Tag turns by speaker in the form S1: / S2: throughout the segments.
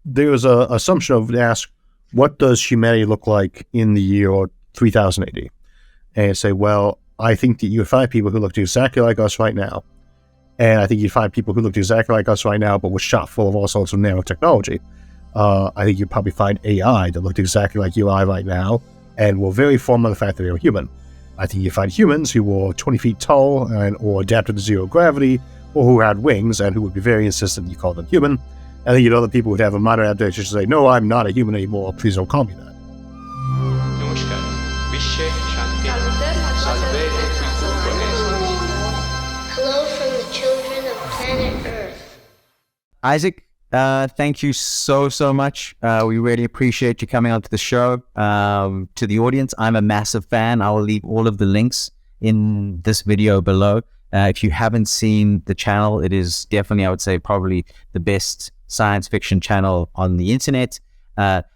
S1: there was a assumption of ask, what does humanity look like in the year 3000 AD? And say, well, I think that you would find people who looked exactly like us right now. And I think you'd find people who looked exactly like us right now, but were shot full of all sorts of nanotechnology. I think you'd probably find AI that looked exactly like you and I right now, and were very formed on the fact that they were human. I think you'd find humans who were 20 feet tall or adapted to zero gravity, or who had wings and who would be very insistent you call them human. I think you'd other people would have a minor adaptation to say, no, I'm not a human anymore, please don't call me that.
S2: Hello from the children of planet Earth.
S3: Isaac, thank you so much. We really appreciate you coming onto the show. To the audience, I'm a massive fan. I will leave all of the links in this video below. If you haven't seen the channel, it is definitely, I would say, probably the best science fiction channel on the internet.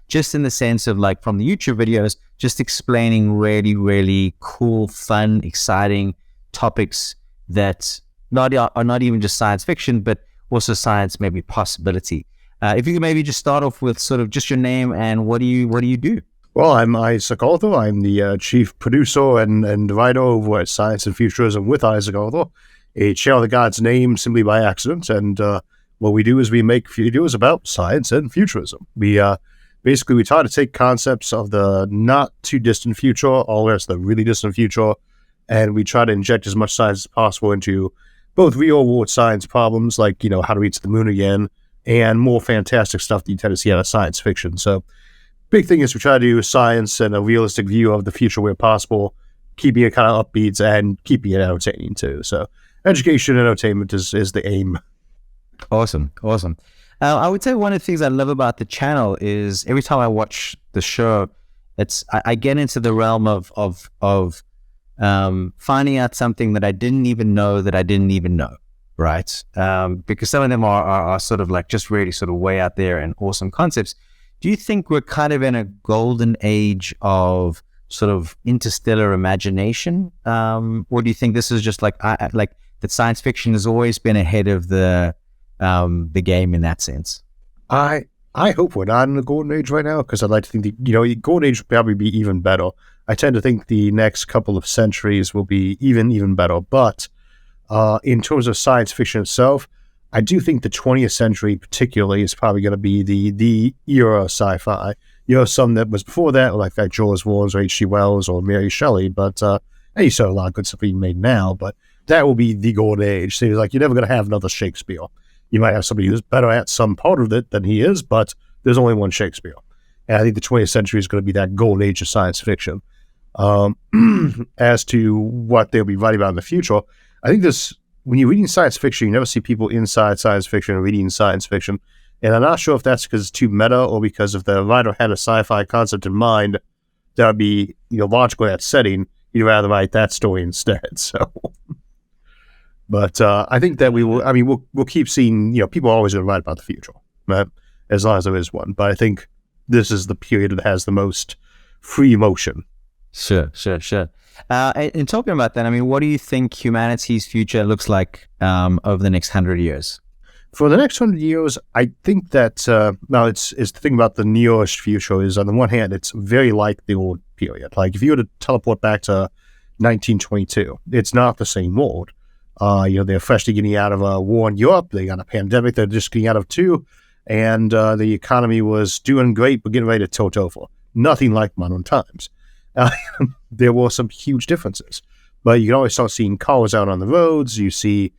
S3: Just in the sense of like from the YouTube videos, just explaining really, really cool, fun, exciting topics that are not even just science fiction, but also science, maybe possibility. If you could maybe just start off with sort of just your name and what do you do?
S1: Well, I'm Isaac Arthur. I'm the chief producer and writer over at Science and Futurism with Isaac Arthur, a channel that got its name simply by accident. And what we do is we make videos about science and futurism. We basically we try to take concepts of the not too distant future, all the rest of the really distant future, and we try to inject as much science as possible into both real world science problems like, how to reach the moon again, and more fantastic stuff that you tend to see out of science fiction. So big thing is we try to do science and a realistic view of the future where possible, keeping it kind of upbeat and keeping it entertaining too. So education and entertainment is the aim.
S3: Awesome. I would say one of the things I love about the channel is every time I watch the show, I get into the realm of finding out something that I didn't even know that I didn't even know, right? Because some of them are sort of like just really sort of way out there and awesome concepts. Do you think we're kind of in a golden age of sort of interstellar imagination? Or do you think this is just like that science fiction has always been ahead of the game in that sense?
S1: I hope we're not in the golden age right now, because I'd like to think the golden age will probably be even better. I tend to think the next couple of centuries will be even better. But in terms of science fiction itself, I do think the 20th century particularly is probably going to be the era of sci-fi. Some that was before that, like George Orwell or H.G. Wells or Mary Shelley, but you saw a lot of good stuff being made now, but that will be the golden age. So like you're never going to have another Shakespeare. You might have somebody who's better at some part of it than he is, but there's only one Shakespeare. And I think the 20th century is going to be that golden age of science fiction. As to what they'll be writing about in the future, I think when you're reading science fiction, you never see people inside science fiction reading science fiction. And I'm not sure if that's because it's too meta or because if the writer had a sci-fi concept in mind that would be logical in that setting, you'd rather write that story instead. So... But I think that we'll keep seeing, people are always going to write about the future, right? As long as there is one. But I think this is the period that has the most free motion.
S3: Sure. And talking about that, what do you think humanity's future looks like over the next 100 years?
S1: For the next 100 years, I think that, it's the thing about the nearest future is, on the one hand, it's very like the old period. Like, if you were to teleport back to 1922, it's not the same world. They're freshly getting out of a war in Europe. They got a pandemic they're just getting out of too. And the economy was doing great, but getting ready to tilt over. Nothing like modern times. There were some huge differences. But you can always start seeing cars out on the roads. You see,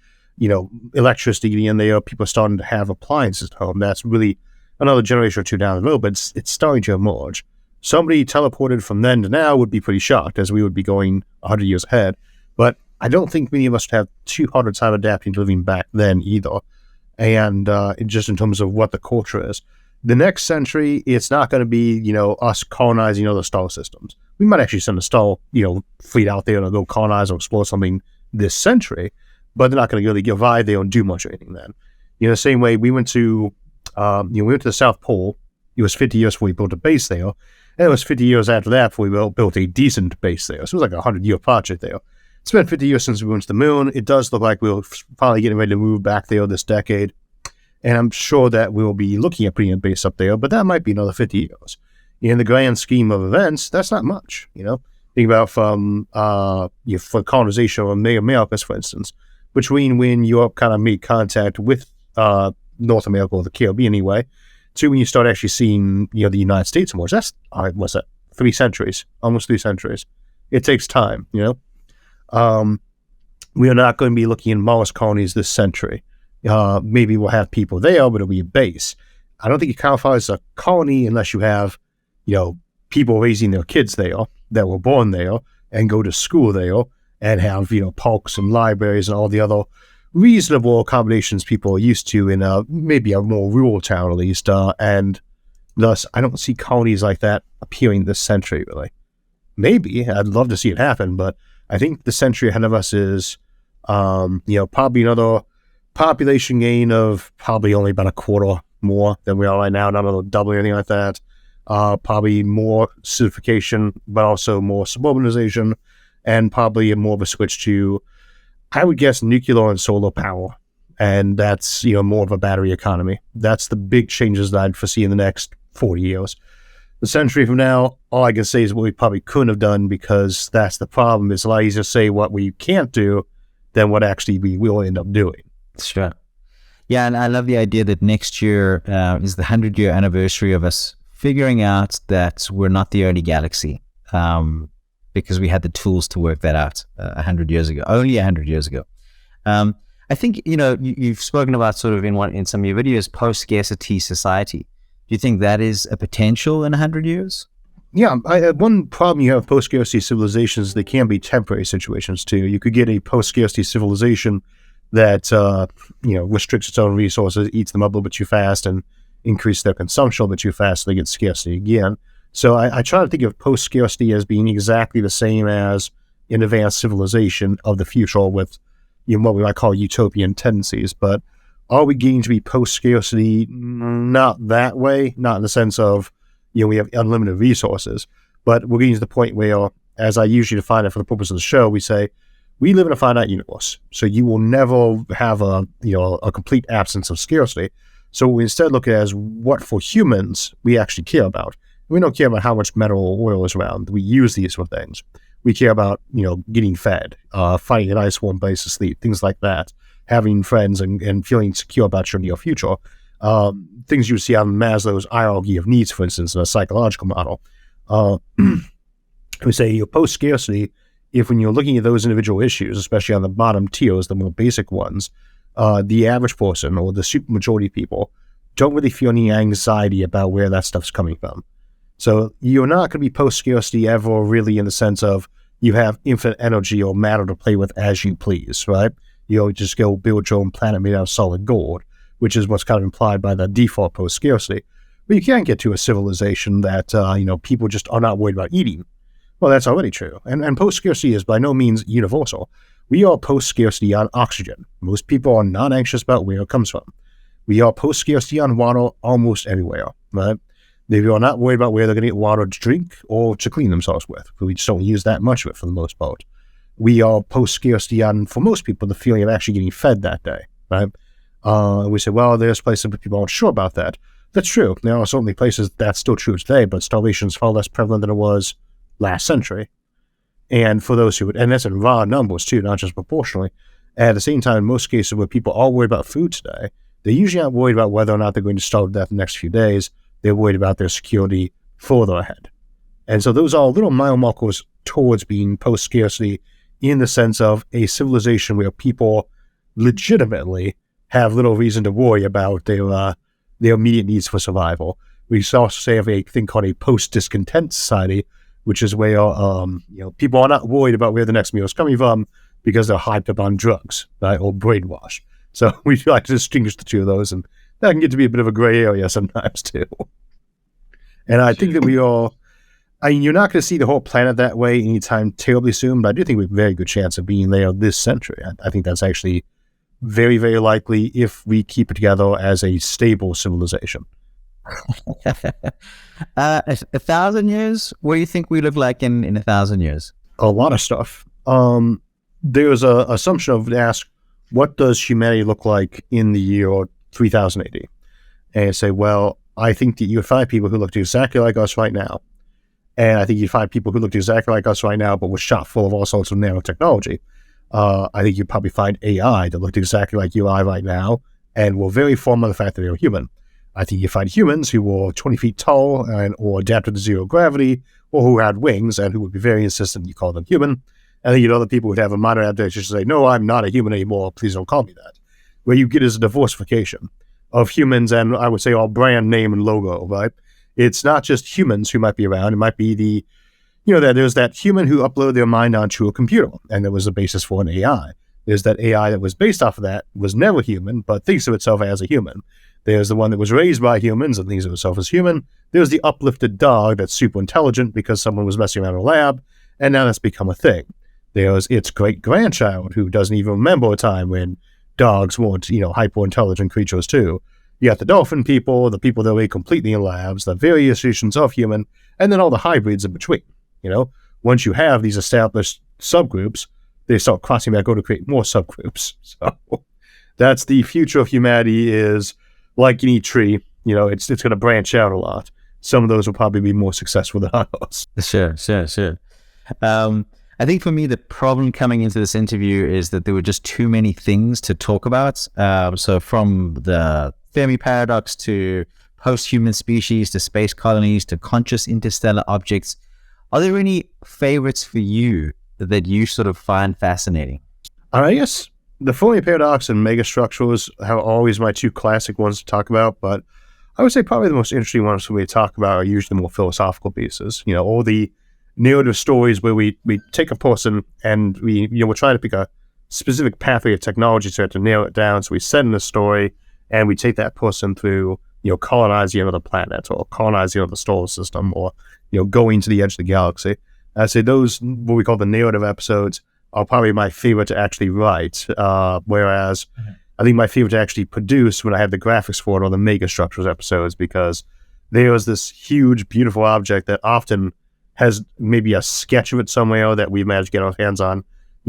S1: electricity getting in there. People are starting to have appliances at home. That's really another generation or two down the road, but it's starting to emerge. Somebody teleported from then to now would be pretty shocked, as we would be going 100 years ahead. But I don't think many of us would have too hard a time adapting to living back then either. And just in terms of what the culture is. The next century, it's not going to be, us colonizing other star systems. We might actually send a star, fleet out there to go colonize or explore something this century, but they're not going to really arrive there and do much or anything then. The same way we went to the South Pole. It was 50 years before we built a base there. And it was 50 years after that before we built a decent base there. So it was like a 100-year project there. It's been 50 years since we went to the moon. It does look like we're finally getting ready to move back there this decade. And I'm sure that we'll be looking at putting a base up there, but that might be another 50 years. In the grand scheme of events, that's not much, Think about from for colonization of Americas, for instance, between when Europe kind of made contact with North America or the Caribbean anyway, to when you start actually seeing the United States more. That's what's that? 3 centuries, almost 3 centuries. It takes time, We are not going to be looking in Mars colonies this century. Maybe we'll have people there, but it'll be a base. I don't think it qualifies as a colony unless you have, people raising their kids there that were born there and go to school there and have, parks and libraries and all the other reasonable accommodations people are used to in maybe a more rural town at least. And thus, I don't see colonies like that appearing this century, really. Maybe. I'd love to see it happen, but I think the century ahead of us is, probably another population gain of probably only about a quarter more than we are right now, not a double or anything like that. Probably more acidification, but also more suburbanization, and probably more of a switch to, I would guess, nuclear and solar power. And that's, more of a battery economy. That's the big changes that I'd foresee in the next 40 years. The century from now, all I can say is what we probably couldn't have done, because that's the problem. It's a lot easier to say what we can't do than what actually we will end up doing.
S3: Sure. Yeah, and I love the idea that next year is the 100-year anniversary of us figuring out that we're not the only galaxy, because we had the tools to work that out 100 years ago, only 100 years ago. I think, you've spoken about sort of in some of your videos, post-scarcity society. Do you think that is a potential in 100 years?
S1: Yeah, one problem you have with post-scarcity civilizations, they can be temporary situations too. You could get a post-scarcity civilization that, restricts its own resources, eats them up a little bit too fast, and increase their consumption a little bit too fast, so they get scarcity again. So I try to think of post-scarcity as being exactly the same as an advanced civilization of the future with, what we might call utopian tendencies. But are we getting to be post-scarcity? Not that way, not in the sense of, we have unlimited resources, but we're getting to the point where, as I usually define it for the purpose of the show, we say, we live in a finite universe, so you will never have a complete absence of scarcity. So we instead look at it as what for humans we actually care about. We don't care about how much metal or oil is around. We use these for things. We care about, getting fed, finding a nice warm place to sleep, things like that, having friends and feeling secure about your near future. Things you see on Maslow's hierarchy of needs, for instance, in a psychological model. We say post-scarcity, if when you're looking at those individual issues, especially on the bottom tiers, the more basic ones, the average person or the supermajority of people don't really feel any anxiety about where that stuff's coming from. So you're not going to be post-scarcity ever really in the sense of you have infinite energy or matter to play with as you please, right? You just go build your own planet made out of solid gold, which is what's kind of implied by the default post-scarcity. But you can't get to a civilization that, people just are not worried about eating. Well, that's already true. And post-scarcity is by no means universal. We are post-scarcity on oxygen. Most people are not anxious about where it comes from. We are post-scarcity on water almost everywhere, right? They are not worried about where they're going to get water to drink or to clean themselves with. We just don't use that much of it for the most part. We are post-scarcity on, for most people, the feeling of actually getting fed that day, right? We say, well, there's places where people aren't sure about that. That's true. There are certainly places that's still true today, but starvation is far less prevalent than it was last century. And for those who and that's in raw numbers too, not just proportionally. At the same time, in most cases where people are worried about food today, they're usually not worried about whether or not they're going to starve to death in the next few days. They're worried about their security further ahead. And so those are little mile markers towards being post-scarcity in the sense of a civilization where people legitimately have little reason to worry about their immediate needs for survival. We also say of a thing called a post-discontent society, which is where people are not worried about where the next meal is coming from because they're hyped up on drugs, right, or brainwashed. So we like to distinguish the two of those, and that can get to be a bit of a gray area sometimes too. And I think that you're not going to see the whole planet that way anytime terribly soon, but I do think we have a very good chance of being there this century. I think that's actually very, very likely if we keep it together as a stable civilization.
S3: 1,000 years? What do you think we look like in 1,000 years?
S1: A lot of stuff. There's an assumption of ask, what does humanity look like in the year 3000 AD. And you say, well, I think that you would find people who looked exactly like us right now. And I think you'd find people who looked exactly like us right now, but were shot full of all sorts of nanotechnology. I think you'd probably find AI that looked exactly like you and I right now and were very formed by the fact that they were human. I think you find humans who were 20 feet tall or adapted to zero gravity, or who had wings and who would be very insistent you call them human. And then other people would have a minor adaptation to say, no, I'm not a human anymore. Please don't call me that. Where you get is a diversification of humans and I would say all brand name and logo, right? It's not just humans who might be around. It might be that there's that human who uploaded their mind onto a computer and there was a basis for an AI. There's that AI that was based off of that, was never human, but thinks of itself as a human. There's the one that was raised by humans and thinks of itself as human. There's the uplifted dog that's super intelligent because someone was messing around in a lab, and now that's become a thing. There's its great-grandchild who doesn't even remember a time when dogs weren't, hyper-intelligent creatures too. You got the dolphin people, the people that were completely in labs, the variations of human, and then all the hybrids in between. Once you have these established subgroups, they start crossing back over to create more subgroups. So that's the future of humanity is like any tree, it's going to branch out a lot. Some of those will probably be more successful than others.
S3: Sure. I think for me, the problem coming into this interview is that there were just too many things to talk about. So from the Fermi Paradox to post-human species to space colonies to conscious interstellar objects, are there any favorites for you that you sort of find fascinating?
S1: I guess the Fermi Paradox and megastructures are always my two classic ones to talk about, but I would say probably the most interesting ones for me to talk about are usually the more philosophical pieces. All the narrative stories where we take a person and we're trying to pick a specific pathway of technology so we have to narrow it down. So we set in a story and we take that person through, colonizing another planet or colonizing another solar system or, going to the edge of the galaxy. I'd say those, what we call the narrative episodes, are probably my favorite to actually write, whereas I think my favorite to actually produce when I have the graphics for it are the megastructures episodes, because there's this huge, beautiful object that often has maybe a sketch of it somewhere that we managed to get our hands on,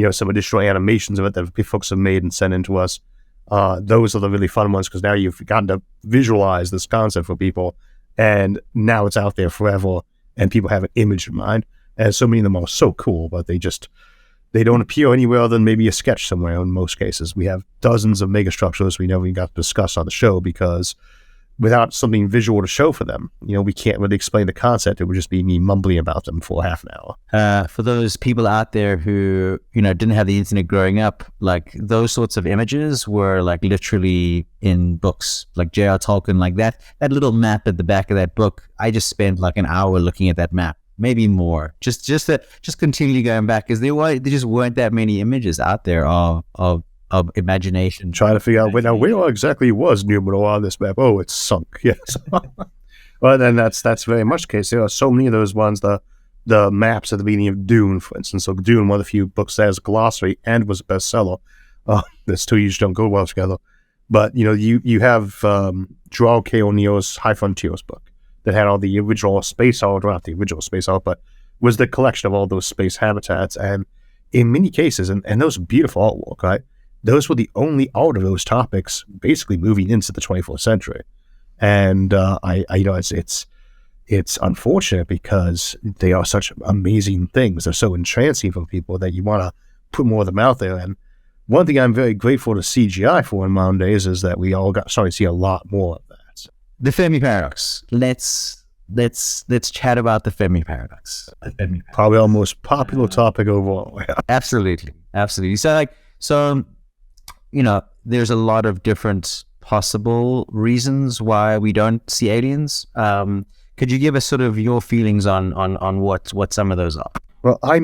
S1: some additional animations of it that folks have made and sent in to us. Those are the really fun ones because now you've gotten to visualize this concept for people, and now it's out there forever, and people have an image in mind. And so many of them are so cool, but they don't appear anywhere other than maybe a sketch somewhere in most cases. We have dozens of megastructures we never even got to discuss on the show because without something visual to show for them, we can't really explain the concept. It would just be me mumbling about them for half an hour.
S3: For those people out there who, didn't have the internet growing up, like those sorts of images were like literally in books, like J.R. Tolkien, like that little map at the back of that book. I just spent like an hour looking at that map. Maybe more, just continually going back because there just weren't that many images out there of imagination.
S1: Trying to figure out where exactly was Numenor on this map. Oh, it's sunk. Yes. Well, then that's very much the case. There are so many of those ones. The maps at the beginning of Dune, for instance. So Dune, one of the few books that has a glossary and was a bestseller. Those two usually don't go well together. But you have Joao K. O'Neill's High Frontiers book that had all the original space art, or not the original space art, but was the collection of all those space habitats. And in many cases, and those beautiful artwork, right? Those were the only art of those topics basically moving into the 24th century. And it's unfortunate because they are such amazing things. They're so entrancing for people that you want to put more of them out there. And one thing I'm very grateful to CGI for in modern days is that we all starting to see a lot more of that.
S3: The Fermi Paradox. Let's chat about the Fermi Paradox.
S1: Probably our most popular topic overall.
S3: Absolutely. So there's a lot of different possible reasons why we don't see aliens. Could you give us sort of your feelings on what some of those are?
S1: Well, I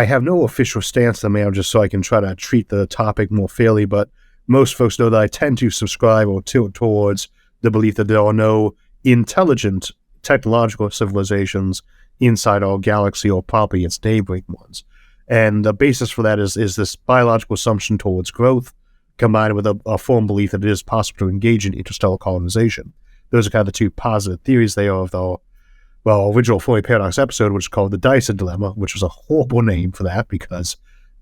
S1: have no official stance on them, just so I can try to treat the topic more fairly, but most folks know that I tend to subscribe or tilt towards the belief that there are no intelligent technological civilizations inside our galaxy or probably its neighboring ones. And the basis for that is this biological assumption towards growth combined with a firm belief that it is possible to engage in interstellar colonization. Those are kind of the two positive theories there of the original Fermi Paradox episode, which is called the Dyson Dilemma, which was a horrible name for that because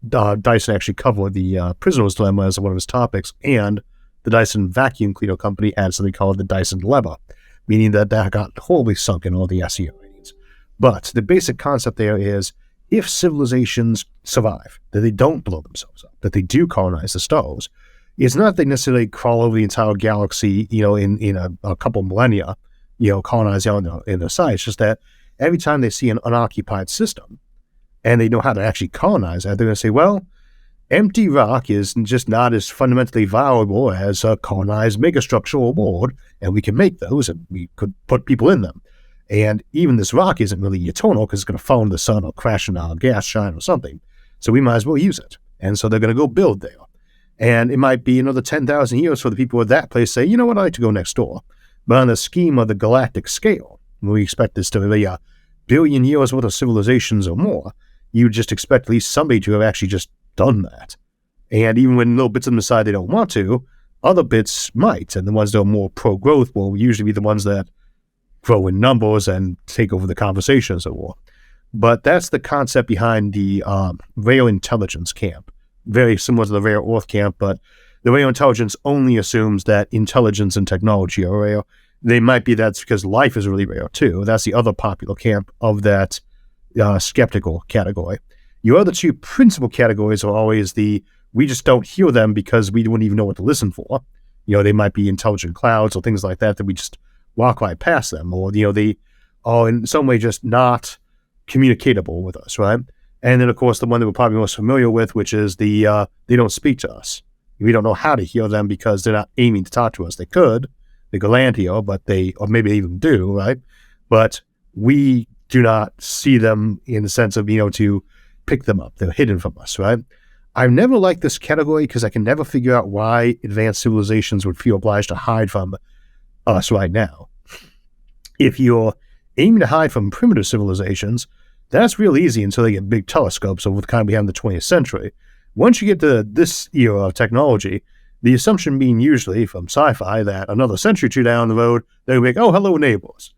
S1: Dyson actually covered the prisoner's dilemma as one of his topics and the Dyson vacuum cleaner company had something called the Dyson lever, meaning that got horribly sunk in all the SEO ratings. But the basic concept there is, if civilizations survive, that they don't blow themselves up, that they do colonize the stars, it's not that they necessarily crawl over the entire galaxy, in a couple millennia, colonize in the side. It's just that every time they see an unoccupied system and they know how to actually colonize that, they're going to say, well, empty rock is just not as fundamentally valuable as a colonized megastructure or world, and we can make those and we could put people in them. And even this rock isn't really eternal because it's going to fall in the sun or crash in a gas giant or something. So we might as well use it. And so they're going to go build there. And it might be another 10,000 years for the people of that place say, you know what, I'd like to go next door. But on the scheme of the galactic scale, we expect this to be a billion years worth of civilizations or more, you just expect at least somebody to have actually just done that. And even when little bits of them decide they don't want to, other bits might. And the ones that are more pro-growth will usually be the ones that grow in numbers and take over the conversations or more. But that's the concept behind the rare intelligence camp. Very similar to the rare earth camp, but the rare intelligence only assumes that intelligence and technology are rare. They might be that's because life is really rare too. That's the other popular camp of that skeptical category. Your other two principal categories are always we just don't hear them because we wouldn't even know what to listen for. They might be intelligent clouds or things like that we just walk right past them, or they are in some way just not communicatable with us, right? And then, of course, the one that we're probably most familiar with, which is they don't speak to us. We don't know how to hear them because they're not aiming to talk to us. They could land here, or maybe they even do, right? But we do not see them in the sense of being able to pick them up. They're hidden from us, right? I've never liked this category because I can never figure out why advanced civilizations would feel obliged to hide from us right now. If you're aiming to hide from primitive civilizations, that's real easy until they get big telescopes over the kind we have in the 20th century. Once you get to this era of technology, the assumption being usually from sci-fi that another century or two down the road, they'll be like, oh, hello, neighbors.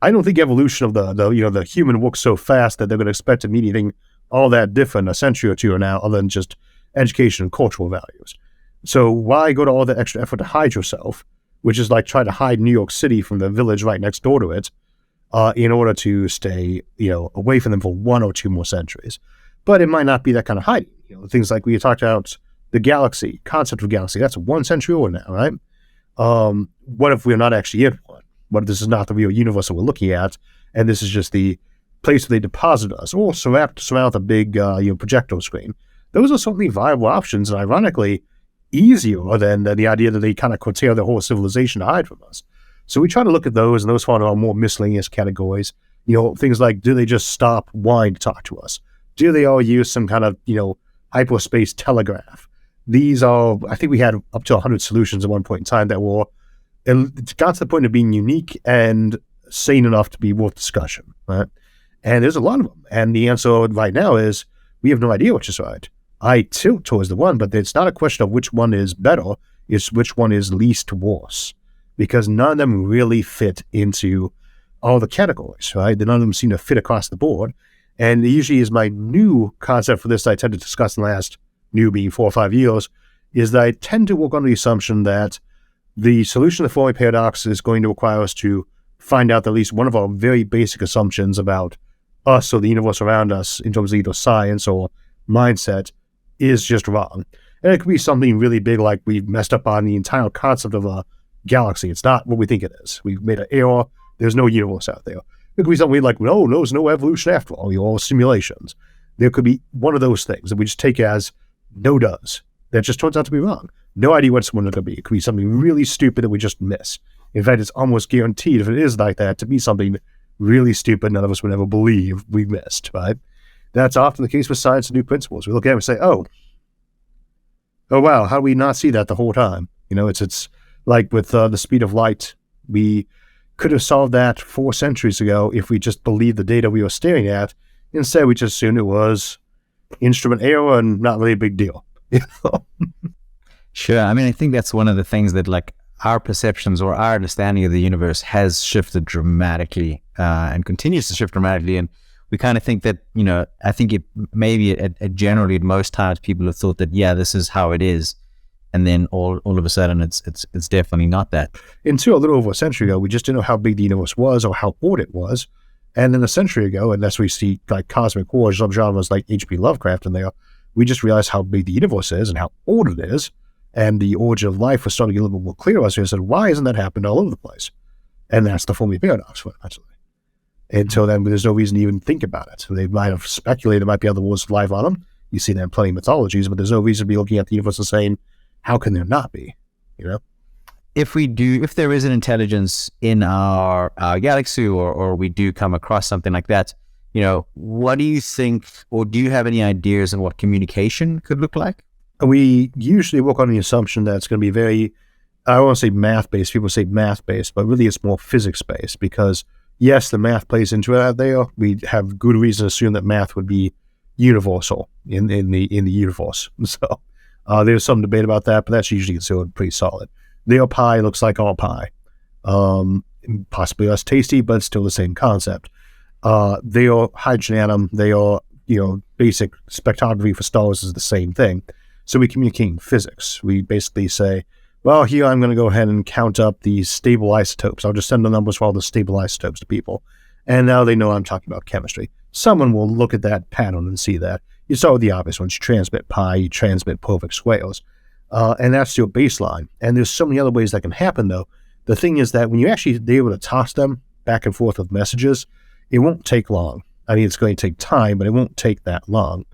S1: I don't think evolution of the human works so fast that they're going to expect to meet anything all that different a century or two now other than just education and cultural values. So why go to all that extra effort to hide yourself, which is like trying to hide New York City from the village right next door to it, in order to stay, away from them for 1 or 2 more centuries. But it might not be that kind of hiding. Things like we talked about the galaxy, concept of galaxy, that's 1 century old now, right? What if we're not actually in one? What if this is not the real universe that we're looking at, and this is just the place where they deposit us, or surround with a big projector screen? Those are certainly viable options, and ironically, easier than the idea that they kind of curtail their whole civilization to hide from us. So we try to look at those, and those fall into our more miscellaneous categories. Things like, do they just stop wanting to talk to us? Do they all use some kind of, hyperspace telegraph? These are, I think we had up to 100 solutions at one point in time that were, it got to the point of being unique and sane enough to be worth discussion, right? And there's a lot of them. And the answer right now is, we have no idea which is right. I tilt towards the one, but it's not a question of which one is better, it's which one is least worse. Because none of them really fit into all the categories, right? None of them seem to fit across the board. And it usually is my new concept for this that I tend to discuss in the last, new being 4 or 5 years, is that I tend to work on the assumption that the solution to the Fermi Paradox is going to require us to find out that at least one of our very basic assumptions about us or the universe around us in terms of either science or mindset is just wrong. And it could be something really big like we've messed up on the entire concept of a galaxy. It's not what we think it is. We've made an error. There's no universe out there. It could be something like, no, there's no evolution after all. All simulations. There could be one of those things that we just take as no does. That just turns out to be wrong. No idea what someone's going to be. It could be something really stupid that we just miss. In fact, it's almost guaranteed if it is like that to be something really stupid none of us would ever believe we missed, right? That's often the case with science and new principles. We look at it and say, oh wow, how do we not see that the whole time? It's like with the speed of light. We could have solved that 4 centuries ago if we just believed the data we were staring at. Instead, we just assumed it was instrument error and not really a big deal.
S3: Sure. I mean, I think that's one of the things that our perceptions or our understanding of the universe has shifted dramatically and continues to shift dramatically. And we kind of think that, I think it maybe generally at most times people have thought that, yeah, this is how it is. and then all of a sudden it's definitely not that.
S1: Until a little over a century ago, we just didn't know how big the universe was or how old it was. And then a century ago, unless we see like cosmic horror subgenres like H.P. Lovecraft in there, we just realized how big the universe is and how old it is. And the origin of life was starting to get a little bit more clear to us. We said, why isn't that happening all over the place? And that's the Fermi Paradox, fundamentally. Until then, there's no reason to even think about it. So they might have speculated there might be other worlds of life on them. You see that in plenty of mythologies, but there's no reason to be looking at the universe and saying, how can there not be? You know?
S3: If there is an intelligence in our galaxy, or we do come across something like that, you know, what do you think, or do you have any ideas on what communication could look like?
S1: We usually work on the assumption that it's going to be very, I don't want to say math-based, people say math-based, but really it's more physics-based, because yes, the math plays into it out there. We have good reason to assume that math would be universal in the universe. So there's some debate about that, but that's usually considered pretty solid. Their pie looks like our pie. Possibly less tasty, but still the same concept. Their hydrogen atom, their basic spectrography for stars is the same thing. So we communicate in physics. We basically say, well, here I'm going to go ahead and count up the stable isotopes. I'll just send the numbers for all the stable isotopes to people. And now they know I'm talking about chemistry. Someone will look at that pattern and see that. You start with the obvious ones. You transmit pi, you transmit perfect squares. And that's your baseline. And there's so many other ways that can happen, though. The thing is that when you actually be able to toss them back and forth with messages, it won't take long. I mean, it's going to take time, but it won't take that long.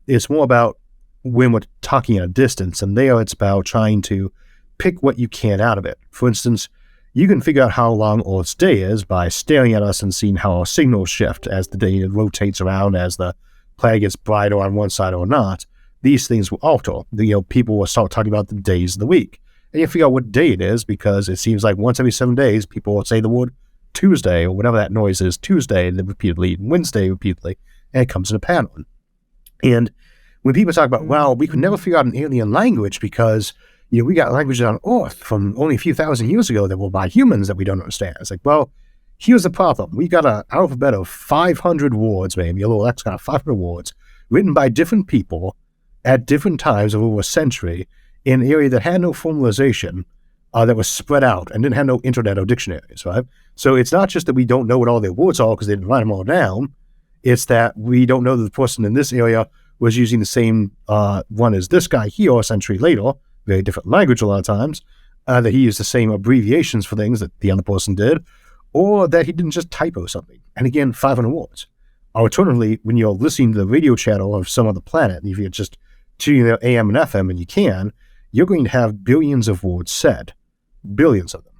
S1: It's more about when we're talking at a distance, and there it's about trying to pick what you can out of it. For instance, you can figure out how long Earth's day is by staring at us and seeing how our signals shift as the day rotates around, as the planet gets brighter on one side or not. These things will alter. People will start talking about the days of the week. And you figure out what day it is, because it seems like once every 7 days, people will say the word Tuesday, or whatever that noise is, Tuesday, and then repeatedly, and Wednesday repeatedly, and it comes in a pattern. And when people talk about, well, we could never figure out an alien language because, we got languages on Earth from only a few thousand years ago that were by humans that we don't understand. It's like, well, here's the problem. We got an alphabet of 500 words, maybe, a little X got 500 words, written by different people at different times over a century in an area that had no formalization, that was spread out and didn't have no internet or dictionaries, right? So it's not just that we don't know what all their words are because they didn't write them all down. It's that we don't know that the person in this area was using the same one as this guy here a century later, very different language a lot of times, that he used the same abbreviations for things that the other person did, or that he didn't just typo something. And again, 500 words. Alternatively, when you're listening to the radio channel of some other planet, if you're just tuning their AM and FM, and you're going to have billions of words said, billions of them.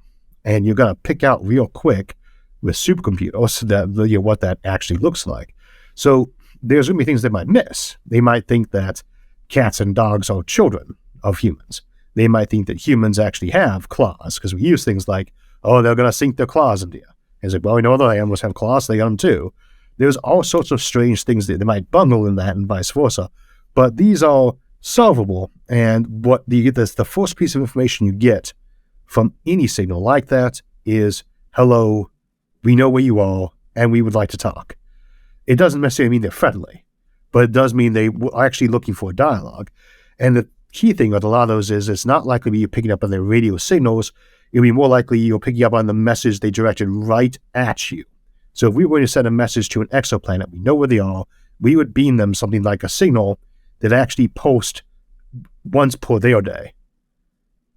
S1: And you're going to pick out real quick with supercomputers that what that actually looks like. So there's going to be things they might miss. They might think that cats and dogs are children of humans. They might think that humans actually have claws, because we use things like, oh, they're going to sink their claws into you. And it's like, well, we know other animals have claws, so they got them too. There's all sorts of strange things that they might bungle in that and vice versa. But these are solvable. And what the first piece of information you get from any signal like that is, hello, we know where you are, and we would like to talk. It doesn't necessarily mean they're friendly, but it does mean they are actually looking for a dialogue. And the key thing with a lot of those is it's not likely you're picking up on their radio signals. It'll be more likely you're picking up on the message they directed right at you. So if we were going to send a message to an exoplanet, we know where they are, we would beam them something like a signal that actually posts once per their day.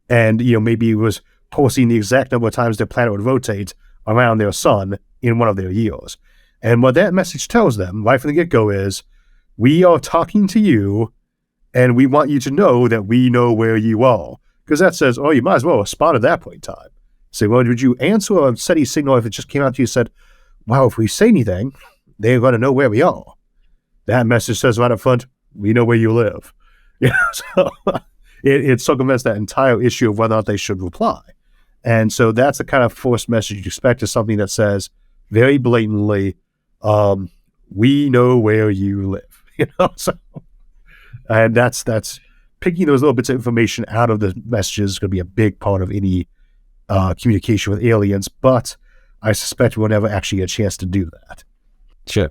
S1: And, maybe it was posting the exact number of times their planet would rotate around their sun in one of their years. And what that message tells them right from the get-go is, we are talking to you, and we want you to know that we know where you are. Because that says, oh, you might as well respond at that point in time. Say, well, would you answer a SETI signal if it just came out to you and said, wow, if we say anything, they're going to know where we are. That message says right up front, we know where you live. So it circumvents that entire issue of whether or not they should reply. And so that's the kind of forced message you expect, is something that says very blatantly, we know where you live. So, and that's picking those little bits of information out of the messages is going to be a big part of any communication with aliens, but I suspect we'll never actually get a chance to do that.
S3: Sure.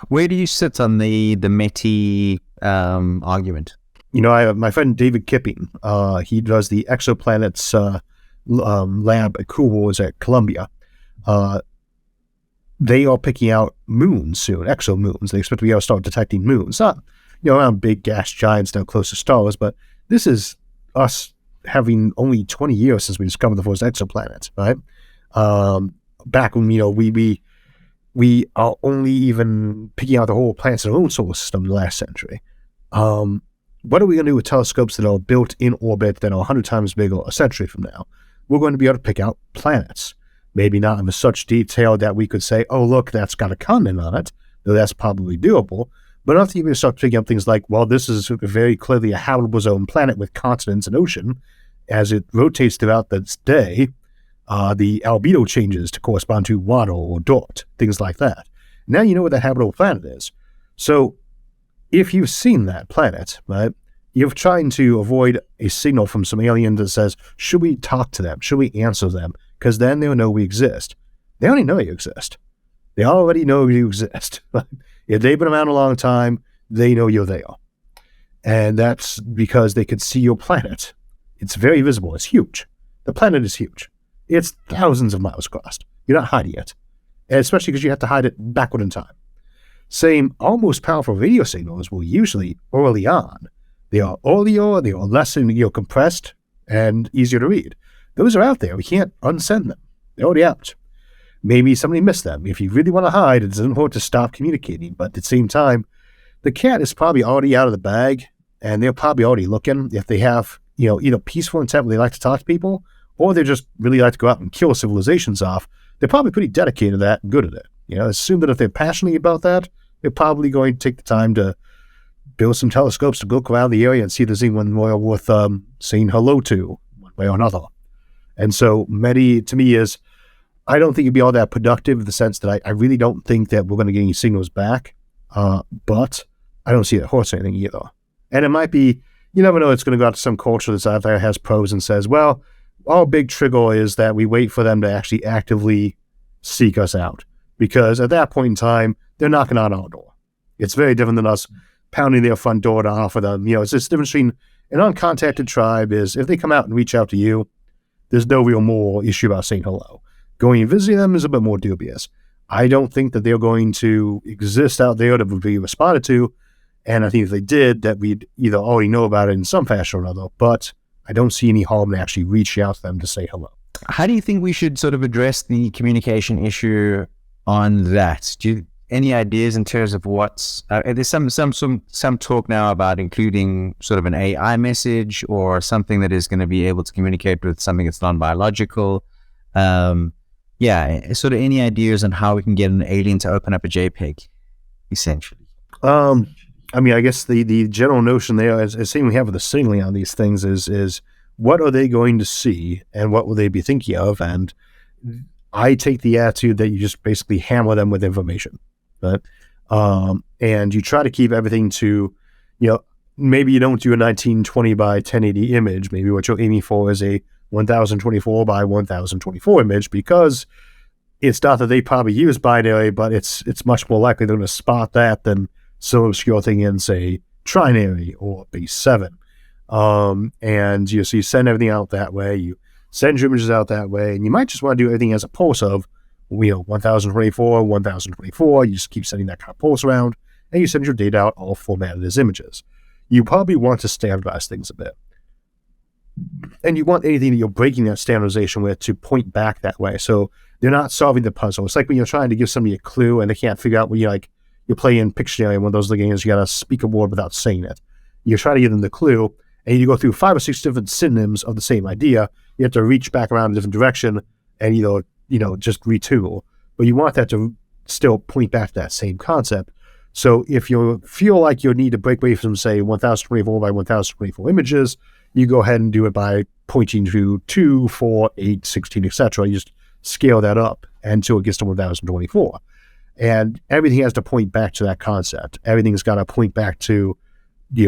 S3: Where do you sit on the METI argument?
S1: my friend David Kipping, he does the exoplanets lab at Cool Wars at Columbia. They are picking out moons soon, exomoons. They expect to be able to start detecting moons. Not, around big gas giants now close to stars, but this is us having only 20 years since we discovered the first exoplanet, right? Back when, we are only even picking out the whole planets in our own solar system in the last century. What are we going to do with telescopes that are built in orbit that are 100 times bigger a century from now? We're going to be able to pick out planets. Maybe not in such detail that we could say, oh, look, that's got a continent on it, though that's probably doable. But enough to even start picking up things like, well, this is very clearly a habitable zone planet with continents and ocean. As it rotates throughout this day, the albedo changes to correspond to water or dirt, things like that. Now you know what the habitable planet is. So if you've seen that planet, right, you're trying to avoid a signal from some alien that says, should we talk to them? Should we answer them? Because then they'll know we exist. They already know you exist. They already know you exist. If they've been around a long time, they know you're there. And that's because they can see your planet. It's very visible. It's huge. The planet is huge. It's thousands of miles across. You're not hiding it. And especially because you have to hide it backward in time. Same, almost powerful radio signals will usually early on. They are earlier, they are less compressed, and easier to read. Those are out there. We can't unsend them. They're already out. Maybe somebody missed them. If you really want to hide, it doesn't hurt to stop communicating. But at the same time, the cat is probably already out of the bag, and they're probably already looking. If they have, either peaceful intent where they like to talk to people, or they just really like to go out and kill civilizations off, they're probably pretty dedicated to that and good at it. Assume that if they're passionate about that, they're probably going to take the time to build some telescopes to look around the area and see if there's anyone more worth saying hello to, one way or another. And so many, to me, I don't think it'd be all that productive in the sense that I really don't think that we're going to get any signals back, but I don't see it hurts anything either. And it might be, you never know, it's going to go out to some culture that's out there has pros and says, well, our big trigger is that we wait for them to actually actively seek us out. Because at that point in time, they're knocking on our door. It's very different than us pounding their front door to offer them. It's this difference between an uncontacted tribe is if they come out and reach out to you, there's no real moral issue about saying hello. Going and visiting them is a bit more dubious. I don't think that they're going to exist out there that would be responded to, and I think if they did, that we'd either already know about it in some fashion or another, but I don't see any harm in actually reaching out to them to say hello.
S3: How do you think we should sort of address the communication issue on that? Any ideas in terms of what's there's some talk now about including sort of an AI message or something that is going to be able to communicate with something that's non-biological. Sort of any ideas on how we can get an alien to open up a JPEG, essentially.
S1: I guess the general notion there, as same we have with the signaling on these things, is what are they going to see and what will they be thinking of? And I take the attitude that you just basically hammer them with information. Right? And you try to keep everything to, maybe you don't do a 1920 by 1080 image. Maybe what you're aiming for is a 1024 by 1024 image, because it's not that they probably use binary, but it's much more likely they're going to spot that than some obscure thing in, say, trinary or base 7. And so you send everything out that way. You send your images out that way, and you might just want to do everything as a pulse of 1024, 1024, you just keep sending that kind of pulse around, and you send your data out all formatted as images. You probably want to standardize things a bit. And you want anything that you're breaking that standardization with to point back that way. So they're not solving the puzzle. It's like when you're trying to give somebody a clue and they can't figure out when you're playing Pictionary, one of those games, you got to speak a word without saying it. You try to give them the clue, and you go through 5 or 6 different synonyms of the same idea. You have to reach back around a different direction and just retool. But you want that to still point back to that same concept. So if you feel like you need to break away from, say, 1024 by 1024 images, you go ahead and do it by pointing to 2, 4, 8, 16, etc. You just scale that up until it gets to 1024. And everything has to point back to that concept. Everything's got to point back to,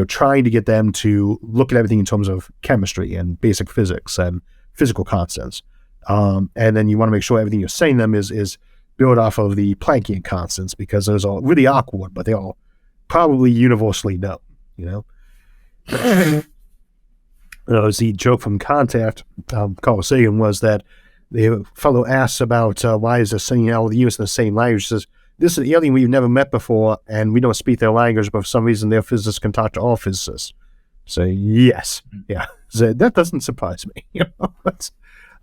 S1: trying to get them to look at everything in terms of chemistry and basic physics and physical constants. And then you want to make sure everything you're saying them is built off of the Planckian constants, because those are really awkward, but they are probably universally known, The joke from Contact, Carl Sagan, was that the fellow asks about why is there singing all the using the same language. He says, this is an alien we've never met before, and we don't speak their language, but for some reason their physicists can talk to all physicists. So yes, yeah, so that doesn't surprise me. That's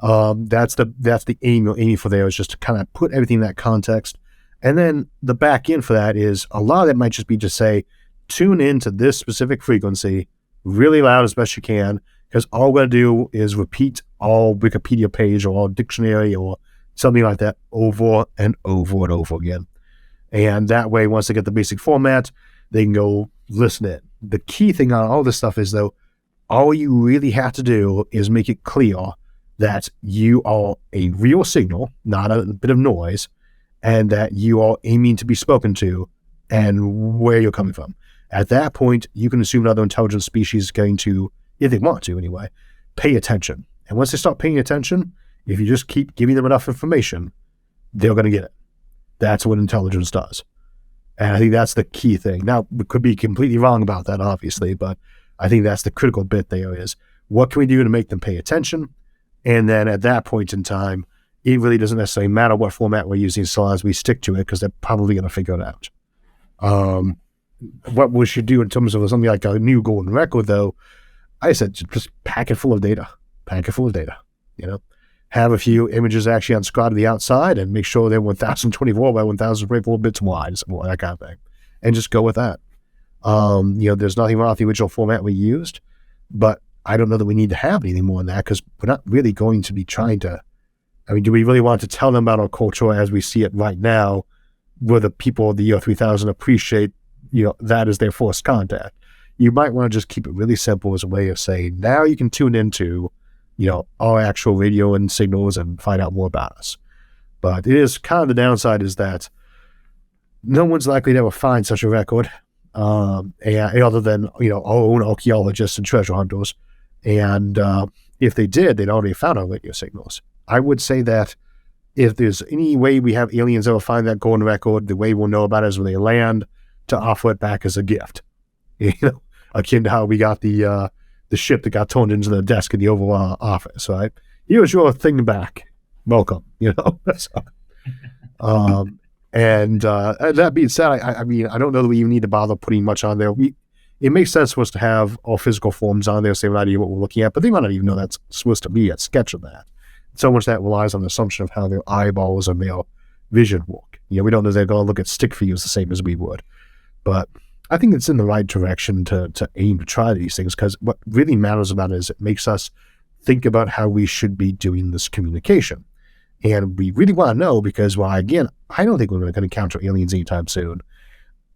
S1: the aim you're aiming for there, is just to kind of put everything in that context. And then the back end for that is a lot of that might just be just say, tune into this specific frequency really loud as best you can, because all we're going to do is repeat all Wikipedia page or all dictionary or something like that over and over and over again. And that way, once they get the basic format, they can go listen in. The key thing on all this stuff is, though, all you really have to do is make it clear that you are a real signal, not a bit of noise, and that you are aiming to be spoken to and where you're coming from. At that point, you can assume another intelligent species is going to, if they want to anyway, pay attention. And once they start paying attention, if you just keep giving them enough information, they're going to get it. That's what intelligence does. And I think that's the key thing. Now, we could be completely wrong about that, obviously, but I think that's the critical bit there is, what can we do to make them pay attention? And then at that point in time, it really doesn't necessarily matter what format we're using so long as we stick to it, because they're probably going to figure it out. What we should do in terms of something like a new golden record, though, I said just pack it full of data. Pack it full of data, Have a few images actually unscribed to the outside and make sure they're 1024 by 1024 bits wide, something like that kind of thing. And just go with that. There's nothing wrong with the original format we used, but I don't know that we need to have anything more than that, because we're not really going to be trying to, do we really want to tell them about our culture as we see it right now, where the people of the year 3000 appreciate, that as their first contact? You might want to just keep it really simple as a way of saying, now you can tune into, our actual radio and signals and find out more about us. But it is kind of the downside is that no one's likely to ever find such a record, other than, our own archaeologists and treasure hunters. And if they did, they'd already found our radio signals. I would say that if there's any way we have aliens ever find that golden record, the way we'll know about it is when they land, to offer it back as a gift. Akin to how we got the ship that got turned into the desk in the Oval Office, right? Here's your thing back. Welcome, And that being said, I don't know that we even need to bother putting much on there. It makes sense for us to have all physical forms on there, so they have an idea what we're looking at, but they might not even know that's supposed to be a sketch of that. So much that relies on the assumption of how their eyeballs and their vision work. We don't know they're going to look at stick figures the same as we would. But I think it's in the right direction to aim to try these things, because what really matters about it is it makes us think about how we should be doing this communication. And we really want to know, because, again, I don't think we're going to encounter aliens anytime soon.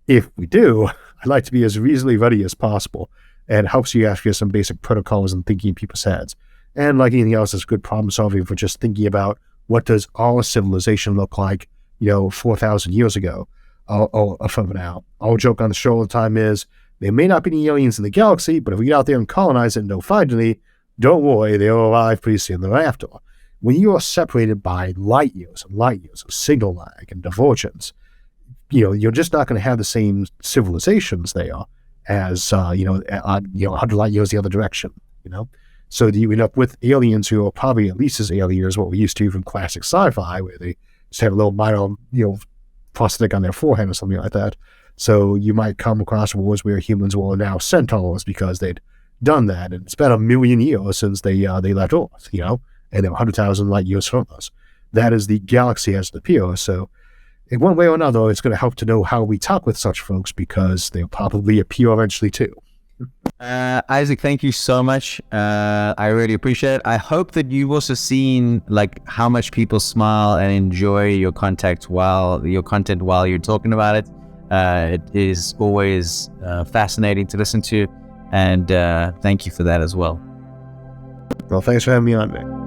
S1: If we do, I'd like to be as reasonably ready as possible. And it helps you actually get some basic protocols and thinking in people's heads. And like anything else, it's good problem solving for just thinking about, what does our civilization look like, 4,000 years ago or from now. Our joke on the show all the time is, there may not be any aliens in the galaxy, but if we get out there and colonize it and don't find any, don't worry, they'll arrive pretty soon thereafter. When you are separated by light years of signal lag and divergence, you're just not going to have the same civilizations there as, 100 light years the other direction, So you end up with aliens who are probably at least as alien as what we used to from classic sci-fi, where they just have a little minor, prosthetic on their forehead or something like that. So you might come across wars where humans were now centaurs because they'd done that. And it's been 1 million years since they left Earth, and they're 100,000 light years from us. That is the galaxy as it appears. So in one way or another, it's going to help to know how we talk with such folks, because they'll probably appear eventually too.
S3: Isaac, thank you so much. I really appreciate it. I hope that you've also seen how much people smile and enjoy your content while you're talking about it. It is always fascinating to listen to, and thank you for that as well.
S1: Well, thanks for having me on, Nick.